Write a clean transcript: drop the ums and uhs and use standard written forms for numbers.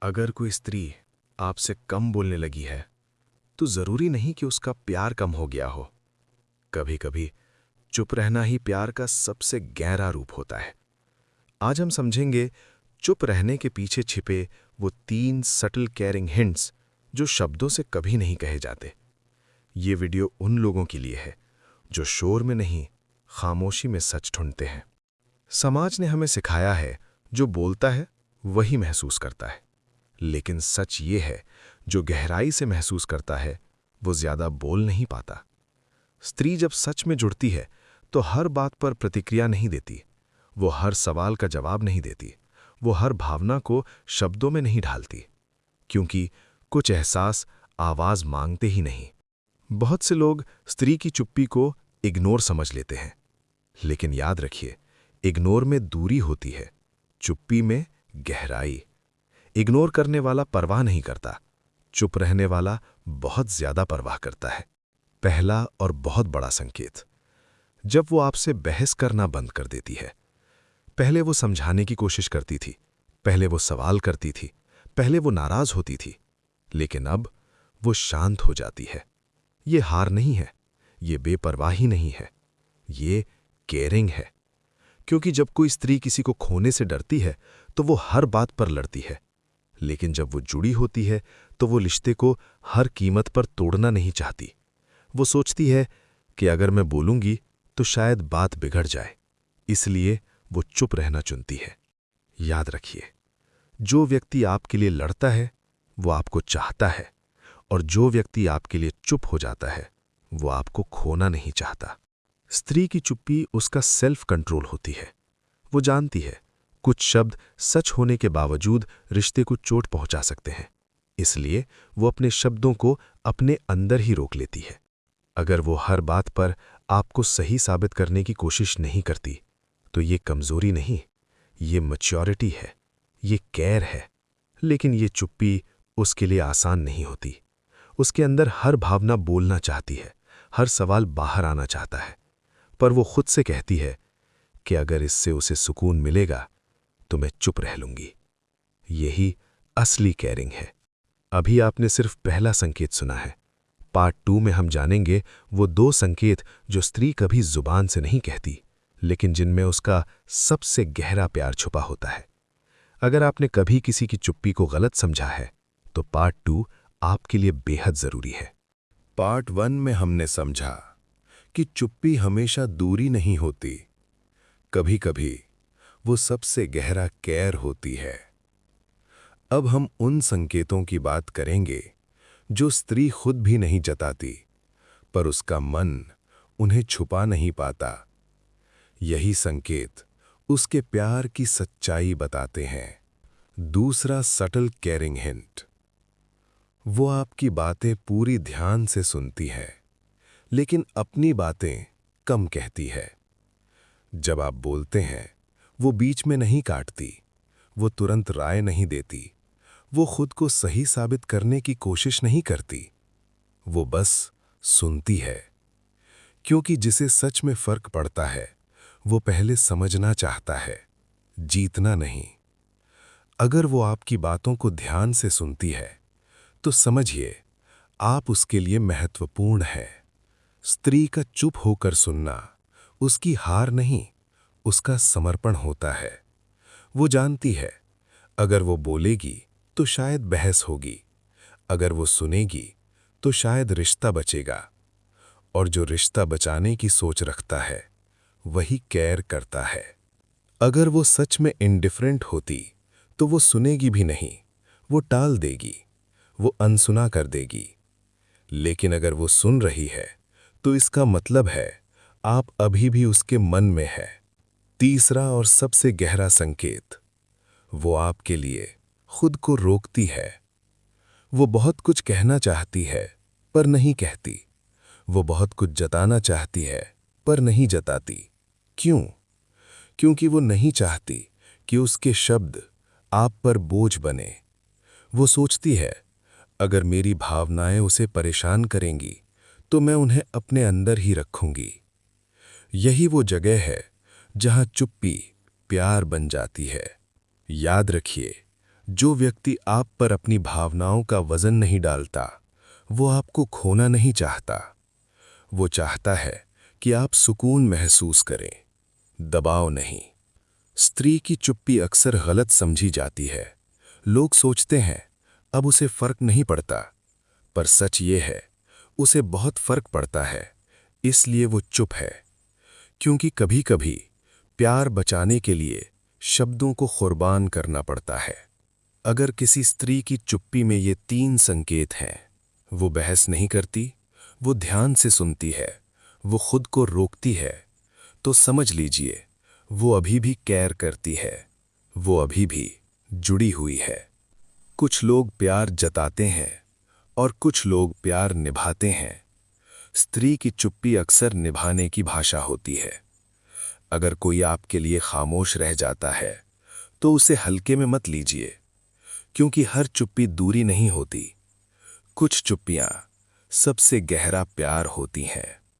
अगर कोई स्त्री आपसे कम बोलने लगी है, तो जरूरी नहीं कि उसका प्यार कम हो गया हो। कभी-कभी चुप रहना ही प्यार का सबसे गहरा रूप होता है। आज हम समझेंगे चुप रहने के पीछे छिपे वो 3 सटल केयरिंग हिंट्स जो शब्दों से कभी नहीं कहे जाते। ये वीडियो उन लोगों के लिए है जो शोर में नहीं, खामोशी में सच ढूंढते हैं। समाज ने हमें सिखाया है, जो बोलता है वही महसूस करता है। लेकिन सच ये है, जो गहराई से महसूस करता है वो ज्यादा बोल नहीं पाता। स्त्री जब सच में जुड़ती है तो हर बात पर प्रतिक्रिया नहीं देती, वो हर सवाल का जवाब नहीं देती, वो हर भावना को शब्दों में नहीं ढालती, क्योंकि कुछ एहसास आवाज मांगते ही नहीं। बहुत से लोग स्त्री की चुप्पी को इग्नोर समझ लेते हैं, लेकिन याद रखिए, इग्नोर में दूरी होती है, चुप्पी में गहराई। इग्नोर करने वाला परवाह नहीं करता, चुप रहने वाला बहुत ज्यादा परवाह करता है। पहला और बहुत बड़ा संकेत, जब वो आपसे बहस करना बंद कर देती है। पहले वो समझाने की कोशिश करती थी, पहले वो सवाल करती थी, पहले वो नाराज होती थी, लेकिन अब वो शांत हो जाती है। ये हार नहीं है, ये बेपरवाही नहीं है, ये केयरिंग है। क्योंकि जब कोई स्त्री किसी को खोने से डरती है तो वो हर बात पर लड़ती है, लेकिन जब वो जुड़ी होती है तो वो रिश्ते को हर कीमत पर तोड़ना नहीं चाहती। वो सोचती है कि अगर मैं बोलूंगी तो शायद बात बिगड़ जाए, इसलिए वो चुप रहना चुनती है। याद रखिए, जो व्यक्ति आपके लिए लड़ता है वो आपको चाहता है, और जो व्यक्ति आपके लिए चुप हो जाता है वो आपको खोना नहीं चाहता। स्त्री की चुप्पी उसका सेल्फ कंट्रोल होती है। वो जानती है कुछ शब्द सच होने के बावजूद रिश्ते को चोट पहुंचा सकते हैं, इसलिए वो अपने शब्दों को अपने अंदर ही रोक लेती है। अगर वो हर बात पर आपको सही साबित करने की कोशिश नहीं करती, तो ये कमजोरी नहीं, ये मैच्योरिटी है, ये केयर है। लेकिन ये चुप्पी उसके लिए आसान नहीं होती। उसके अंदर हर भावना बोलना चाहती है, हर सवाल बाहर आना चाहता है, पर वो खुद से कहती है कि अगर इससे उसे सुकून मिलेगा तो मैं चुप रह लूंगी। यही असली केयरिंग है। अभी आपने सिर्फ पहला संकेत सुना है। पार्ट 2 में हम जानेंगे वो 2 संकेत जो स्त्री कभी जुबान से नहीं कहती, लेकिन जिनमें उसका सबसे गहरा प्यार छुपा होता है। अगर आपने कभी किसी की चुप्पी को गलत समझा है, तो पार्ट 2 आपके लिए बेहद जरूरी है। पार्ट 1 में हमने समझा कि चुप्पी हमेशा दूरी नहीं होती, कभी-कभी वो सबसे गहरा केयर होती है। अब हम उन संकेतों की बात करेंगे जो स्त्री खुद भी नहीं जताती, पर उसका मन उन्हें छुपा नहीं पाता। यही संकेत उसके प्यार की सच्चाई बताते हैं। दूसरा सटल केयरिंग हिंट, वो आपकी बातें पूरी ध्यान से सुनती है, लेकिन अपनी बातें कम कहती है। जब आप बोलते हैं, वो बीच में नहीं काटती, वो तुरंत राय नहीं देती, वो खुद को सही साबित करने की कोशिश नहीं करती, वो बस सुनती है। क्योंकि जिसे सच में फर्क पड़ता है, वो पहले समझना चाहता है, जीतना नहीं। अगर वो आपकी बातों को ध्यान से सुनती है, तो समझिए आप उसके लिए महत्वपूर्ण हैं। स्त्री का चुप होकर सुनना उसकी हार नहीं, उसका समर्पण होता है। वो जानती है, अगर वो बोलेगी तो शायद बहस होगी, अगर वो सुनेगी तो शायद रिश्ता बचेगा, और जो रिश्ता बचाने की सोच रखता है वही केयर करता है। अगर वो सच में इंडिफरेंट होती तो वो सुनेगी भी नहीं, वो टाल देगी, वो अनसुना कर देगी। लेकिन अगर वो सुन रही है तो इसका मतलब है आप अभी भी उसके मन में है। तीसरा और सबसे गहरा संकेत, वो आपके लिए खुद को रोकती है। वो बहुत कुछ कहना चाहती है पर नहीं कहती, वो बहुत कुछ जताना चाहती है पर नहीं जताती। क्यों? क्योंकि वो नहीं चाहती कि उसके शब्द आप पर बोझ बने। वो सोचती है, अगर मेरी भावनाएं उसे परेशान करेंगी तो मैं उन्हें अपने अंदर ही रखूंगी। यही वो जगह है जहां चुप्पी प्यार बन जाती है। याद रखिए, जो व्यक्ति आप पर अपनी भावनाओं का वजन नहीं डालता, वो आपको खोना नहीं चाहता। वो चाहता है कि आप सुकून महसूस करें, दबाव नहीं। स्त्री की चुप्पी अक्सर गलत समझी जाती है। लोग सोचते हैं अब उसे फर्क नहीं पड़ता, पर सच ये है उसे बहुत फर्क पड़ता है, इसलिए वो चुप है। क्योंकि कभी-कभी प्यार बचाने के लिए शब्दों को कुर्बान करना पड़ता है। अगर किसी स्त्री की चुप्पी में ये 3 संकेत हैं, वो बहस नहीं करती, वो ध्यान से सुनती है, वो खुद को रोकती है, तो समझ लीजिए वो अभी भी केयर करती है, वो अभी भी जुड़ी हुई है। कुछ लोग प्यार जताते हैं और कुछ लोग प्यार निभाते हैं। स्त्री की चुप्पी अक्सर निभाने की भाषा होती है। अगर कोई आपके लिए खामोश रह जाता है तो उसे हल्के में मत लीजिए, क्योंकि हर चुप्पी दूरी नहीं होती। कुछ चुप्पियां सबसे गहरा प्यार होती हैं।